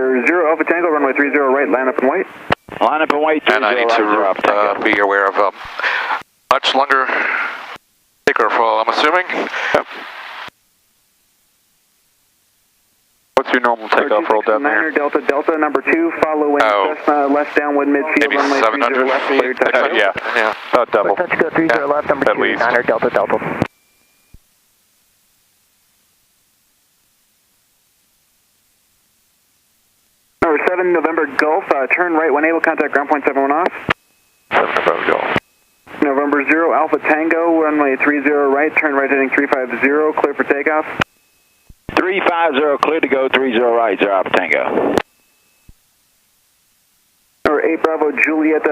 November 0 Alpha Tango, runway 30 right, line up in white. Line up in white, 30 and I need to be aware of a much longer takeover fall, I'm assuming. Yep. What's your normal takeoff roll down there? Delta, Delta, number 2, following Cessna, left downwind midfield, maybe runway 700 left, clear touch go. Yeah, about double. Touch go 30 left, number 2, 900 Delta, Delta. Number 7, November Gulf, turn right when able, contact ground point 71 off. 7 November Gulf. November 0 Alpha Tango, runway 30 right, turn right heading 350, clear for takeoff. 350, clear to go, 30 right, 0 Alpha Tango. Number 8 Bravo Juliet,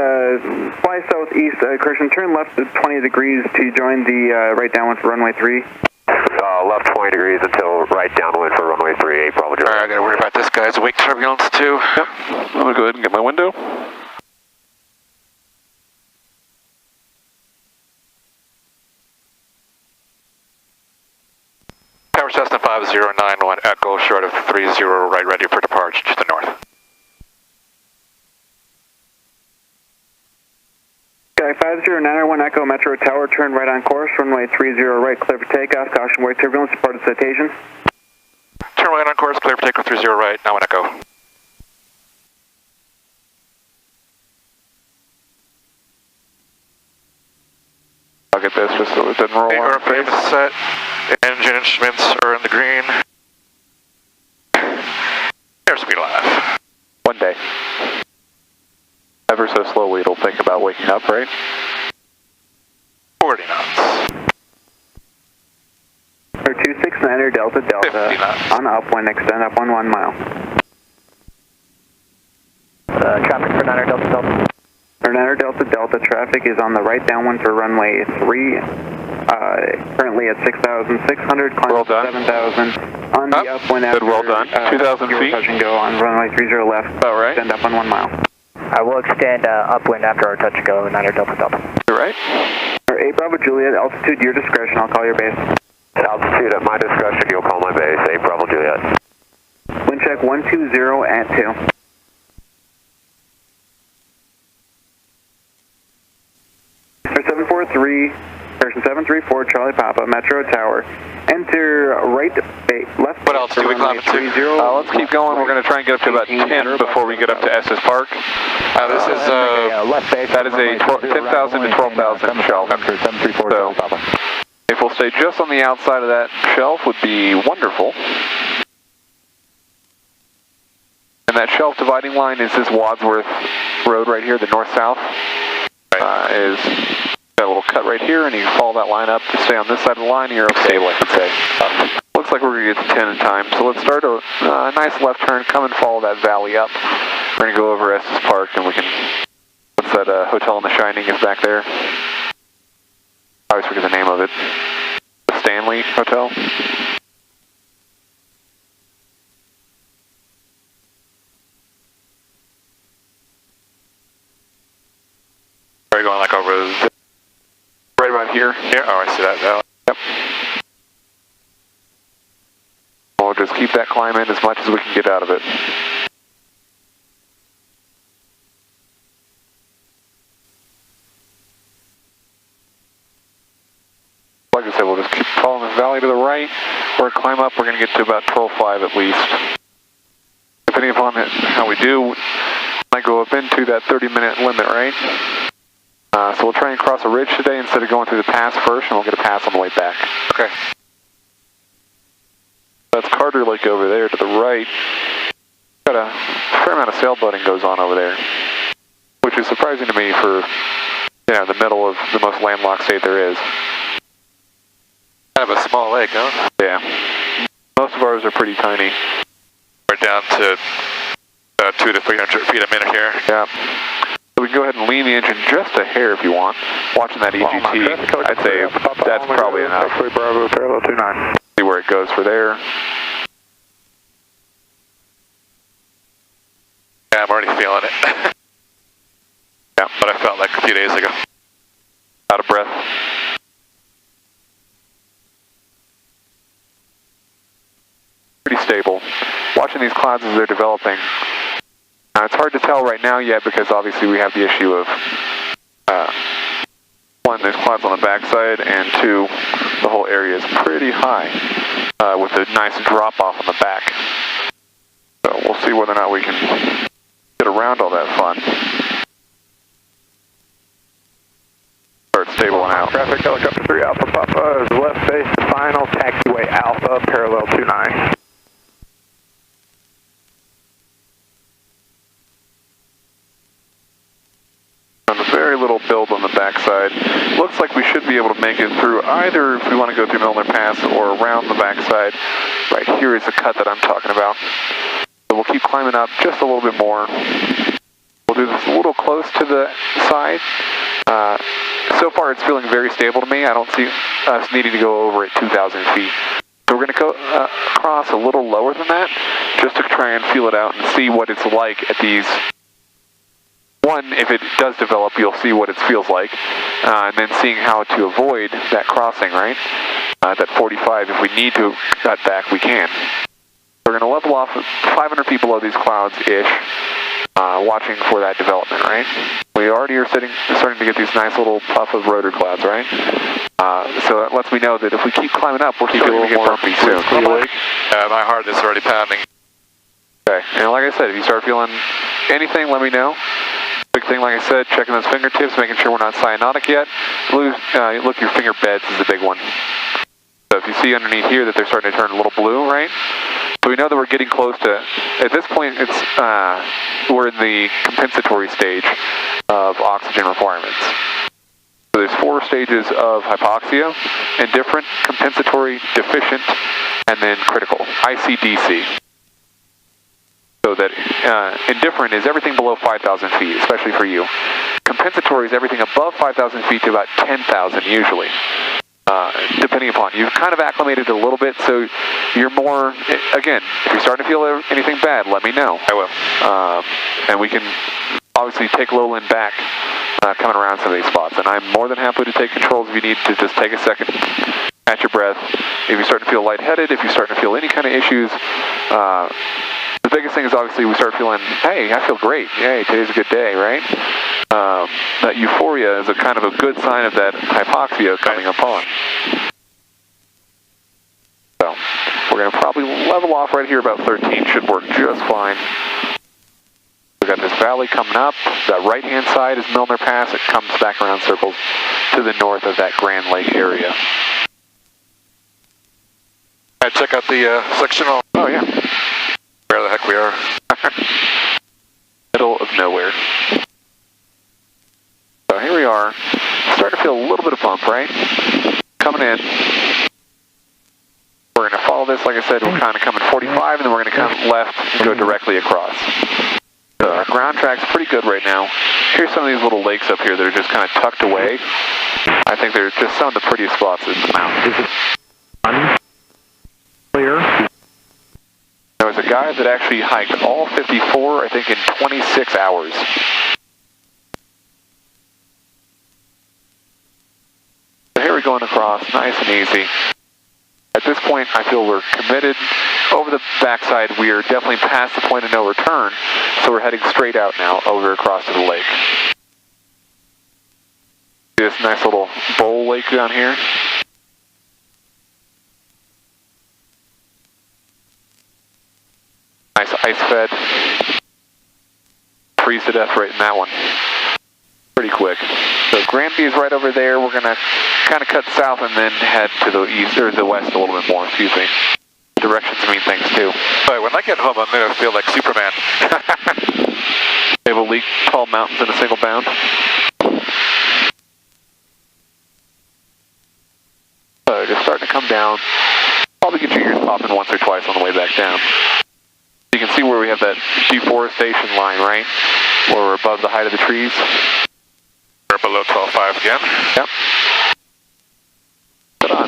fly southeast, correction, turn left 20 degrees to join the right downwind for runway 3. Left 20 degrees until right downwind for runway 38, Bravo Juliet. Alright, I gotta worry about this guy's wake turbulence too. Yep, I'm gonna go ahead and get my window. Tower Cessna 5091, Echo, short of 30 right, ready for departure to the north. Sky 5091 Echo Metro Tower, turn right on course, runway 30 right, clear for takeoff, caution wake turbulence, departed citation. Turn right on course, clear for takeoff 30 right, now on Echo. I'll get this just so it doesn't roll on face. Is set. Engine instruments are in the green. Airspeed alive. One day. Ever so slowly it'll think about waking up, right? 40 knots. 269er Delta Delta, on upwind, extend up 1 mile. Traffic for 9er Delta Delta. For 9er Delta Delta, traffic is on the right downwind for runway 3, currently at 6,600, climb 7,000. On the upwind after well done. 2,000 feet. Touch and go on runway 30 left, extend up on 1 mile. I will extend upwind after our touch and go, 9er Delta Delta. You're right. 8 Bravo Juliet, altitude your discretion, I'll call your base. Altitude at my discretion, you'll call my base, 8 Bravo Juliet. Wind check 120 at 2. For 743, version 734, Charlie Papa, Metro Tower. Enter right, left. What else do we climb to? Let's keep going. We're going to try and get up to about 10 before we get up to Estes Park. This is that is a 10,000 to 12,000 shelf. So, if we'll stay just on the outside of that shelf would be wonderful. And that shelf dividing line is this Wadsworth Road right here, the north-south. Is got a little cut right here, and you can follow that line up to stay on this side of the line, and you're okay, let's say. Looks like we're going to get to 10 in time, so let's start a nice left turn, come and follow that valley up. We're going to go over Estes Park, and we can, what's that hotel in the Shining is back there? I always forget the name of it. The Stanley Hotel. Are you going like over right about here? Here? Oh, I see that valley. Yep. We'll just keep that climb in as much as we can get out of it. Like I said, we'll just keep following this valley to the right. We're going to climb up. We're going to get to about 12.5 at least. Depending upon how we do, might go up into that 30-minute limit, right? So we'll try and cross a ridge today instead of going through the pass first, and we'll get a pass on the way back. Okay. That's Carter Lake over there to the right. Got a fair amount of sailboating goes on over there, which is surprising to me for, you know, the middle of the most landlocked state there is. Kind of a small lake, huh? Yeah. Most of ours are pretty tiny. We're down to 200 to 300 feet a minute here. Yeah. So we can go ahead and lean the engine just a hair if you want. Watching that EGT, I'd say that's probably enough. Bravo, parallel 29. See where it goes for there. Yeah, I'm already feeling it. Yeah, but I felt like a few days ago. Out of breath. Pretty stable. watching these clouds as they're developing. It's hard to tell right now yet because obviously we have the issue of, one, there's clouds on the backside, and two, the whole area is pretty high with a nice drop off on the back. So we'll see whether or not we can get around all that fun. Start stabling out. Traffic, helicopter 3 Alpha Papa is left base, final taxiway Alpha, parallel 29. Very little build on the backside. Looks like we should be able to make it through either if we want to go through Milner Pass or around the backside. Right here is the cut that I'm talking about. So we'll keep climbing up just a little bit more. We'll do this a little close to the side. So far it's feeling very stable to me. I don't see us needing to go over at 2,000 feet. So we're going to go across a little lower than that just to try and feel it out and see what it's like at these. One, if it does develop, you'll see what it feels like, and then seeing how to avoid that crossing, right? That 45, if we need to cut back, we can. We're going to level off 500 feet below these clouds-ish, watching for that development, right? We already are starting to get these nice little puff of rotor clouds, right? So that lets me know that if we keep climbing up, we're starting to get bumpy soon. My heart is already pounding. Okay, and like I said, if you start feeling anything, let me know. Big thing, like I said, checking those fingertips, making sure we're not cyanotic yet. Look, your finger beds is the big one. So if you see underneath here that they're starting to turn a little blue, right? So we know that we're getting close to, at this point, it's we're in the compensatory stage of oxygen requirements. So there's 4 stages of hypoxia: indifferent, compensatory, deficient, and then critical, ICDC. So that indifferent is everything below 5,000 feet, especially for you. Compensatory is everything above 5,000 feet to about 10,000 usually, depending upon. You've kind of acclimated a little bit, so you're more, again, if you're starting to feel anything bad, let me know. I will. And we can obviously take Lowland back coming around some of these spots. And I'm more than happy to take controls if you need to just take a second, catch your breath. If you're starting to feel lightheaded, if you're starting to feel any kind of issues, the biggest thing is obviously we start feeling, hey, I feel great. Yay, today's a good day, right? That euphoria is a kind of a good sign of that hypoxia coming upon. So we're going to probably level off right here about 13. Should work just fine. We got this valley coming up. That right-hand side is Milner Pass. It comes back around circles to the north of that Grand Lake area. I check out the sectional. Oh yeah. Where the heck we are. Middle of nowhere. So here we are. Starting to feel a little bit of bump, right? Coming in. We're going to follow this, like I said, we're kind of coming 45, and then we're going to come left and go directly across. So our ground track's pretty good right now. Here's some of these little lakes up here that are just kind of tucked away. I think they're just some of the prettiest spots in the mountain. Clear. There was a guy that actually hiked all 54, I think, in 26 hours. So here we're going across, nice and easy. At this point, I feel we're committed. Over the backside, we are definitely past the point of no return, so we're heading straight out now, over across to the lake. See this nice little bowl lake down here? Nice ice-fed. Freeze to death right in that one. Pretty quick. So Granby is right over there. We're going to kind of cut south and then head to the east, or the west a little bit more, excuse me. Directions mean things too. But when I get home, I'm going to feel like Superman. Able to leap tall mountains in a single bound. So just starting to come down. Probably get your ears popping once or twice on the way back down. You can see where we have that deforestation line, right? Where we're above the height of the trees. We're below 12.5 again. Yep.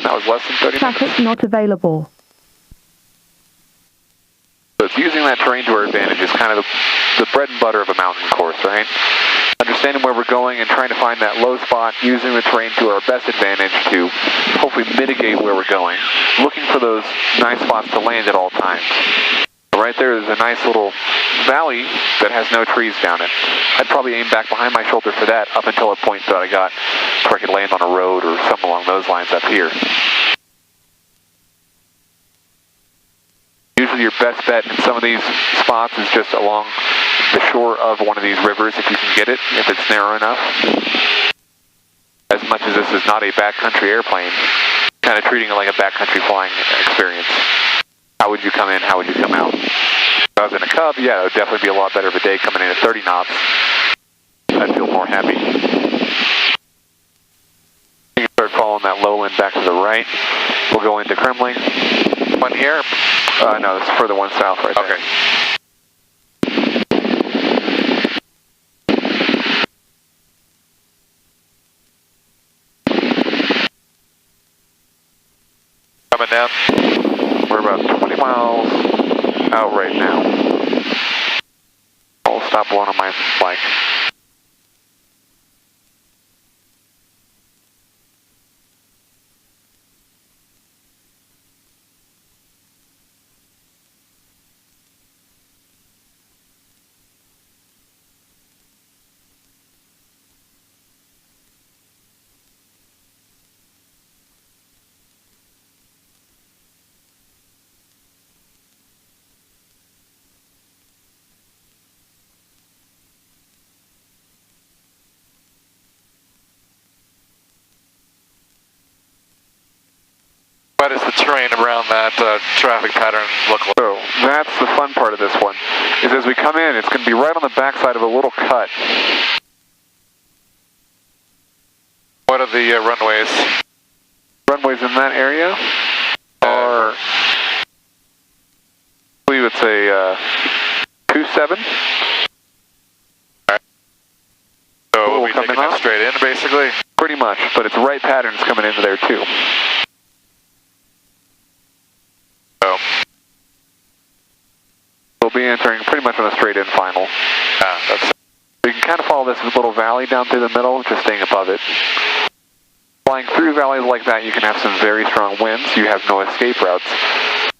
That was less than 30 minutes. Traffic not available. So it's using that terrain to our advantage is kind of the bread and butter of a mountain course, right? Understanding where we're going and trying to find that low spot, using the terrain to our best advantage to hopefully mitigate where we're going. Looking for those nice spots to land at all times. right there is a nice little valley that has no trees down it. I'd probably aim back behind my shoulder for that up until a point that I got where I could land on a road or something along those lines up here. Usually your best bet in some of these spots is just along the shore of one of these rivers if you can get it, if it's narrow enough. As much as this is not a backcountry airplane, kind of treating it like a backcountry flying experience. How would you come in, how would you come out? If I was in a Cub, yeah, it would definitely be a lot better of a day coming in at 30 knots. I'd feel more happy. You can start following that lowland back to the right. We'll go into Kremling. One here? No, this is further one south right there. Okay. Coming down. We're about 20 miles out right now. I'll stop blowing on my mic. What does the terrain around that traffic pattern look like? So that's the fun part of this one, is as we come in, it's going to be right on the backside of a little cut. What are the runways? Runways in that area are, I believe it's a 27. So we'll be taking that straight in, basically? Pretty much, but it's right patterns coming into there too. So we'll be entering pretty much on a straight in final. You can kind of follow this little valley down through the middle, just staying above it. Flying through valleys like that, you can have some very strong winds. You have no escape routes.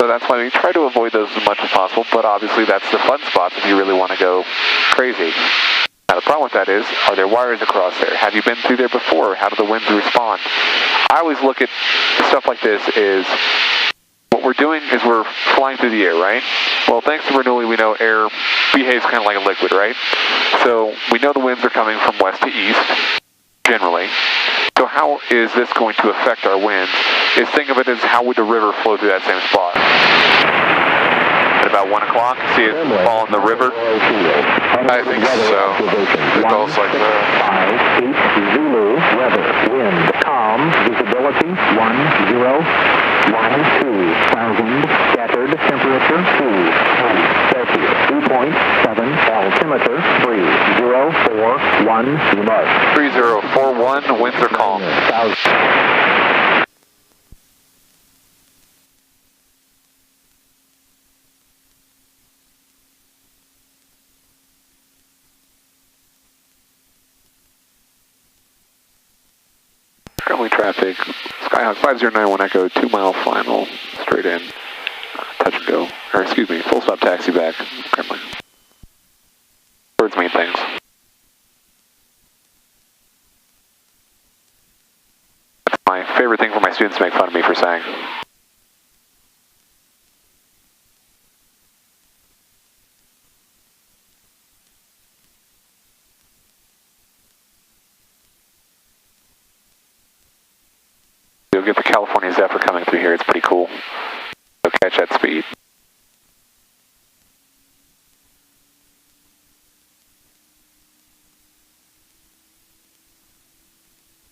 So that's why we try to avoid those as much as possible, but obviously that's the fun spots if you really want to go crazy. Now the problem with that is, are there wires across there? Have you been through there before? How do the winds respond? I always look at stuff like this is, what we're doing is we're flying through the air, right? Well, thanks to Bernoulli, we know air behaves kind of like a liquid, right? So we know the winds are coming from west to east, generally. So how is this going to affect our winds? Is think of it as how would the river flow through that same spot? At about 1 o'clock, see it fall in the river? I think so. It goes like that. 5 8 Zulu, weather, wind, calm, visibility 10, 12,000, scattered, temperature 2, Celsius, 2.7, altimeter 3041, remark. 3041, winds are calm. Currently traffic, Skyhawk 5091 Echo, 2 mile final, straight in, touch and go, or excuse me, full stop taxi back, currently. Birds mean things. That's my favorite thing for my students to make fun of me for saying. You'll get the California Zephyr coming through here, it's pretty cool. So catch that speed.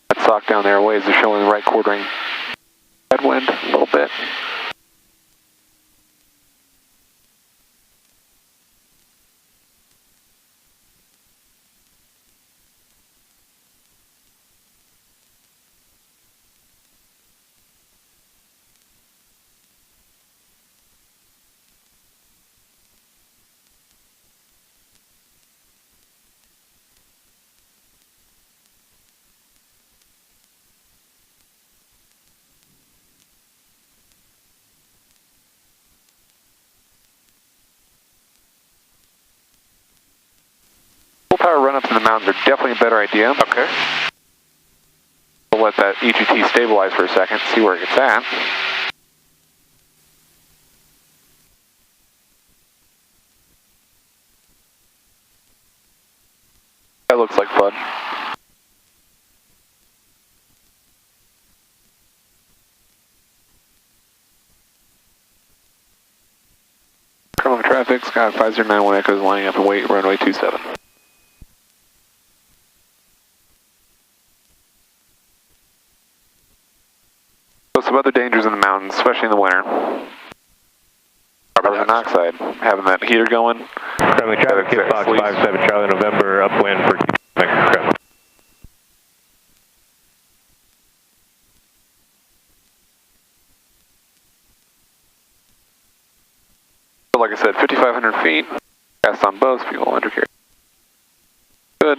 That sock down there waves is showing the right quartering headwind a little bit. up to the mountains are definitely a better idea. Okay. We'll let that EGT stabilize for a second, see where it gets at. That looks like fun. Current traffic, Sky 5091 Echoes lining up and wait, runway 27. So some other dangers in the mountains, especially in the winter. Carbon monoxide, having that heater going. Currently traffic, Kid Fox 57 Charlie November, upwind for 27. Like I said, 5,500 feet, gas on both, fuel undercarriage. Good.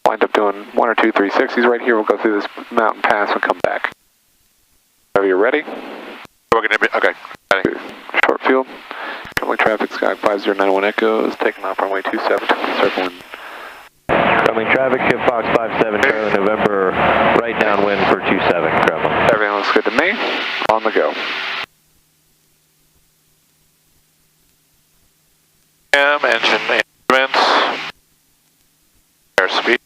Wind up doing 1 or 2 360s right here. We'll go through this mountain pass and come back. Are you ready? Okay. Short field. Currently traffic, Sky 5091 Echoes, taking off runway 27, circling. Coming traffic, Kid Fox 57 Charlie November, right downwind for 27, Kremlin. Everything looks good to me. On the go. Engine instruments. Airspeed.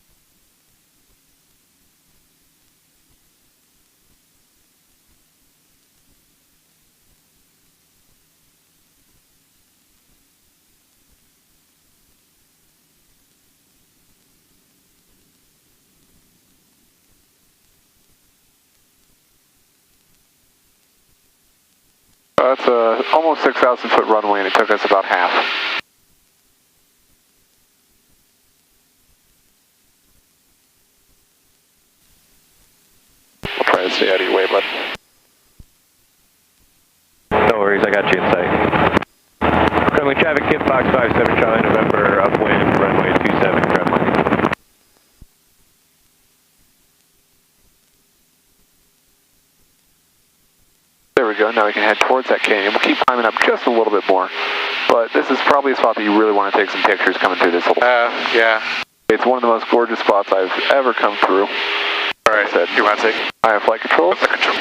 It's almost 6,000 foot runway and it took us about half. We'll try to stay out of your way, bud. No worries, I got you in sight. Kremlin traffic, Kid Fox 57 Charlie November, upwind, runway 27, Kremlin. There we go, now we can head towards that canyon. We'll keep climbing up just a little bit more, but this is probably a spot that you really want to take some pictures coming through this little... Yeah. It's one of the most gorgeous spots I've ever come through. Alright, you want to take? I have flight controls. Flight control.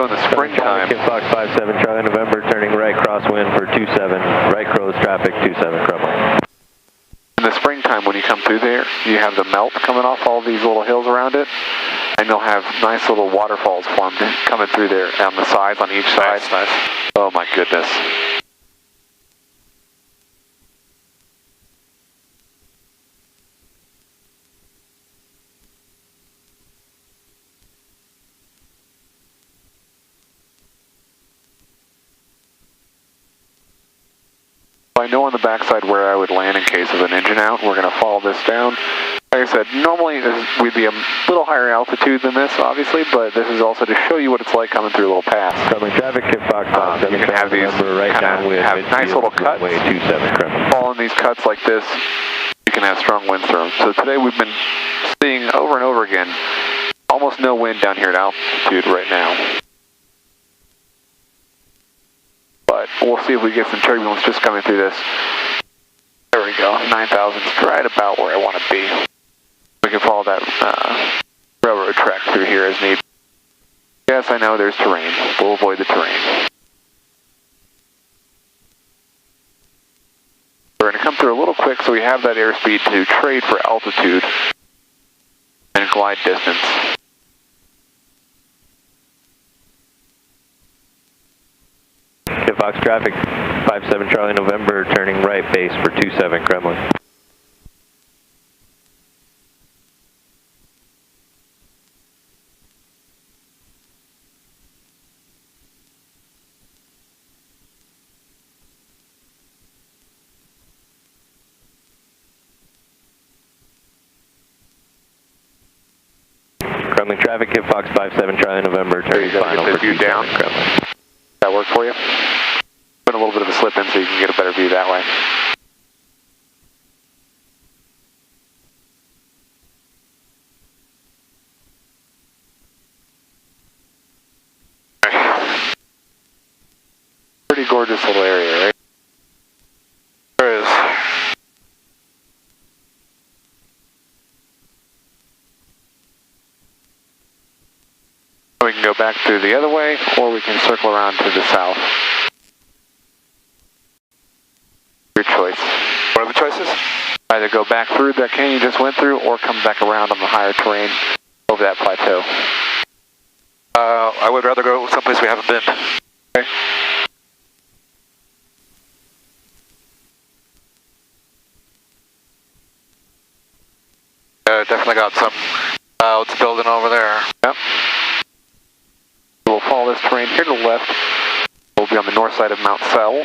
In the springtime. Kid Fox 57 Charlie November, turning right crosswind for 27, right close traffic 27, Kremlin. In the springtime when you come through there, you have the melt coming off all these little hills around it, and you'll have nice little waterfalls formed coming through there on the sides, on each side. Nice. Oh my goodness. I know on the backside where I would land in case of an engine out. We're going to follow this down. Like I said, normally we'd be a little higher altitude than this, obviously, but this is also to show you what it's like coming through a little pass. Coming traffic, Kid Fox 57 you can have these right downwind, have nice little cuts. 27, Kremlin. Following these cuts like this, you can have strong winds through them. So today we've been seeing over and over again, almost no wind down here at altitude right now. But we'll see if we get some turbulence just coming through this. There we go, 9,000 is right about where I want to be. We can follow that railroad track through here as needed. Yes, I know there's terrain. We'll avoid the terrain. We're going to come through a little quick so we have that airspeed to trade for altitude and glide distance. Kid Fox traffic, 57 Charlie November, turning right base for 27 Kremlin. Kremlin traffic, Kid Fox 57 Charlie November, turning final for 27 Kremlin. That work for you? Put a little bit of a slip in so you can get a better view that way. Pretty gorgeous little area, right? There is. We can go back through the other way, or we can circle around to the south. Your choice. What are the choices? Either go back through that canyon you just went through, or come back around on the higher terrain over that plateau. I would rather go someplace we haven't been. Okay. Definitely got some clouds building over there. Yep. We'll follow this terrain here to the left. We'll be on the north side of Mount Sell.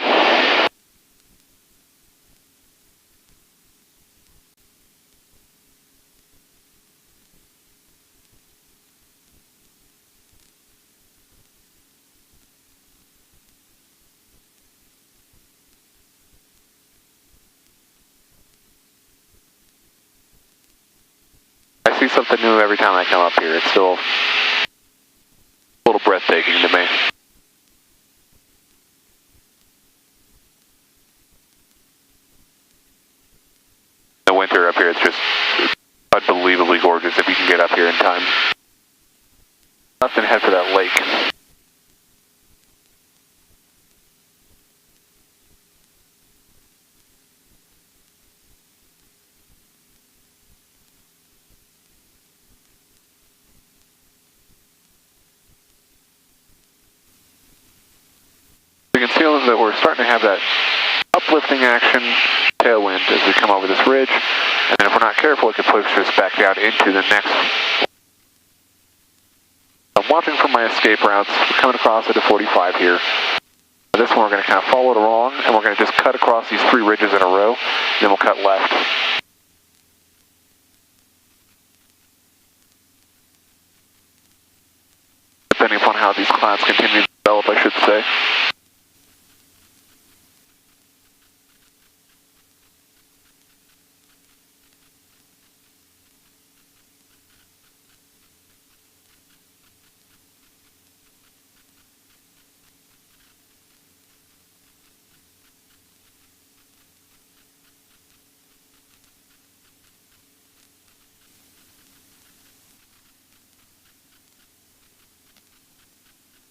I see something new every time I come up here. It's still a little breathtaking to me. The winter up here is just unbelievably gorgeous if you can get up here in time. Left and head for that lake. You can feel that we're starting to have that uplifting action, tailwind as we come over this ridge, and then if we're not careful, it could push us back out into the next. I'm watching for my escape routes. We're coming across at a 45 here. This one we're going to kind of follow it along, and we're going to just cut across these 3 ridges in a row, then we'll cut left. Depending upon how these clouds continue to develop, I should say.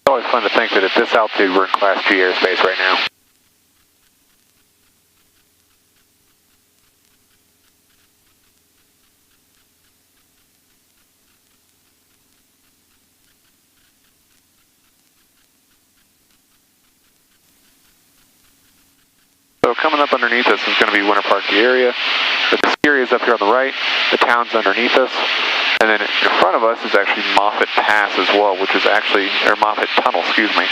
It's always fun to think that at this altitude we're in Class G airspace right now. So coming up underneath us is going to be Winter Park, the area. The ski area is up here on the right. The town's underneath us. And then in front of us is actually Moffett Pass as well, which is actually, or Moffett Tunnel, excuse me,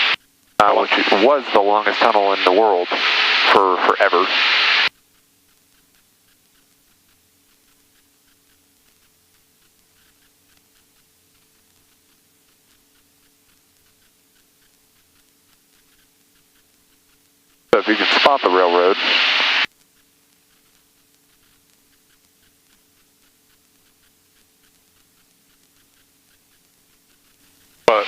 which was the longest tunnel in the world for forever. So if you can spot the railroad. But,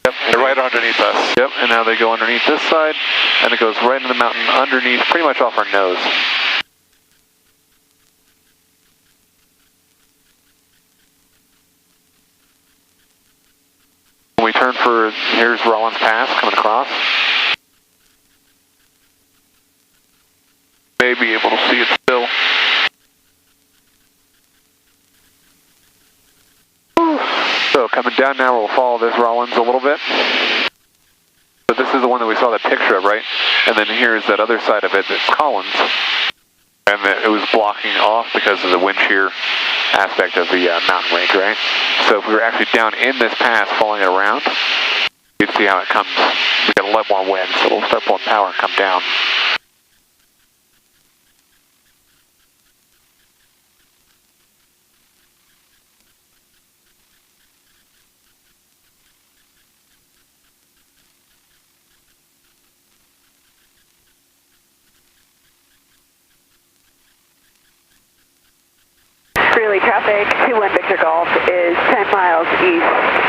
yep, they're right underneath us. Yep, and now they go underneath this side, and it goes right into the mountain underneath, pretty much off our nose. When we turn for, here's Rollins Pass coming across. May be able to see it still. So coming down now, we'll follow this Rollins a little bit. So this is the one that we saw that picture of, right? And then here's that other side of it, that's Collins. And it was blocking off because of the wind shear aspect of the mountain range, right? So if we were actually down in this pass, following it around, you'd see how it comes. We got a lot more wind, so we'll start pulling power and come down. Traffic 21 Victor Golf is 10 miles east,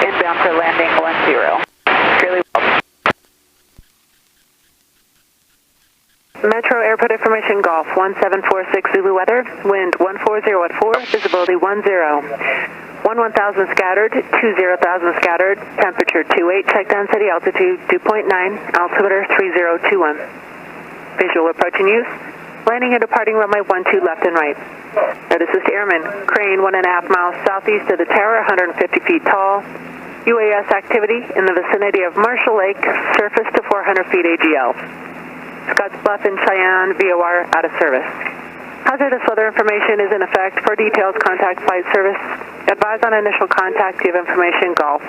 inbound for landing 10. Really well. Metro Airport Information Golf 1746 Zulu weather, wind 140 at 4, visibility 10. 11,000 scattered, 20,000 scattered, temperature 28, check density, altitude 2.9, altimeter 3021. Visual approaching use, landing and departing runway 12 left and right. Notices to airmen, crane 1.5 miles southeast of the tower, 150 feet tall. UAS activity in the vicinity of Marshall Lake, surface to 400 feet AGL. Scotts Bluff and Cheyenne VOR out of service. Hazardous weather information is in effect. For details, contact flight service. Advise on initial contact. Give information Golf.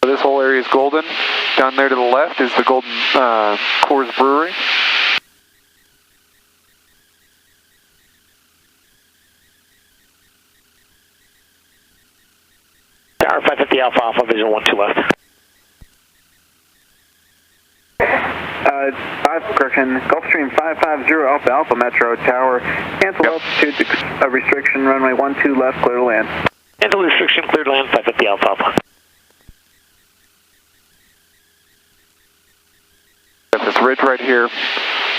This whole area is golden. Down there to the left is the Golden Coors Brewery. Tower 550 Alpha Alpha, visual 12 left. 5 correction, Gulfstream 550 Alpha Alpha Metro Tower. Cancel altitude restriction, runway 12 left, clear to land. Cancel restriction, clear to land, 550 Alpha Alpha. Got this ridge right here,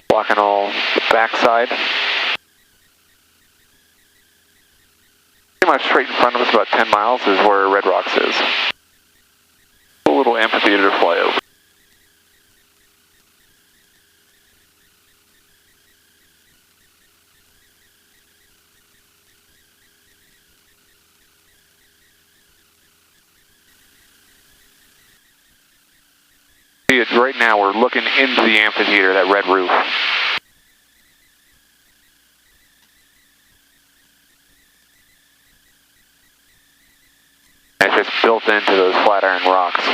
blocking all the backside. Pretty much straight in front of us, about 10 miles, is where Red Rocks is. A little amphitheater to fly over. See it right now, we're looking into the amphitheater, that red roof. It's just built into those Flatiron rocks.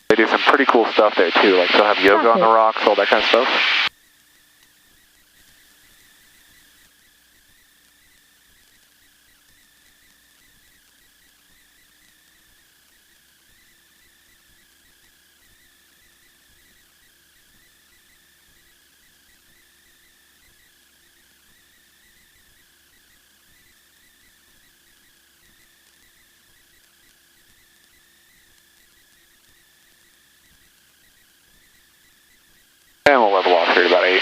They do some pretty cool stuff there too, like they'll have yoga on the rocks, all that kind of stuff. And we'll level off here at about 8.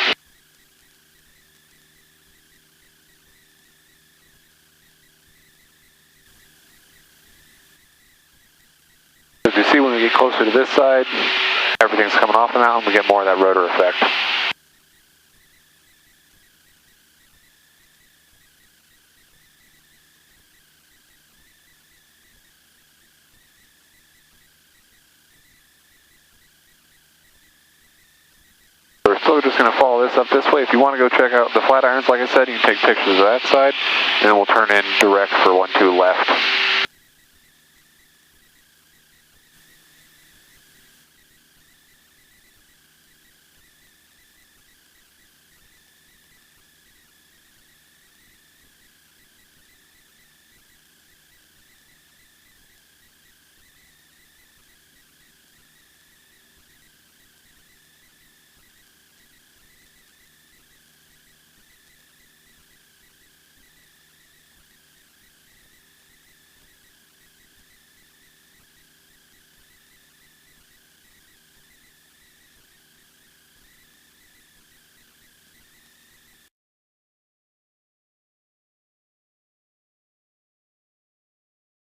As you see, when we get closer to this side, everything's coming off the mountain, we get more of that rotor effect. We're still just going to follow this up this way. If you want to go check out the Flatirons, like I said, you can take pictures of that side, and then we'll turn in direct for 12 left.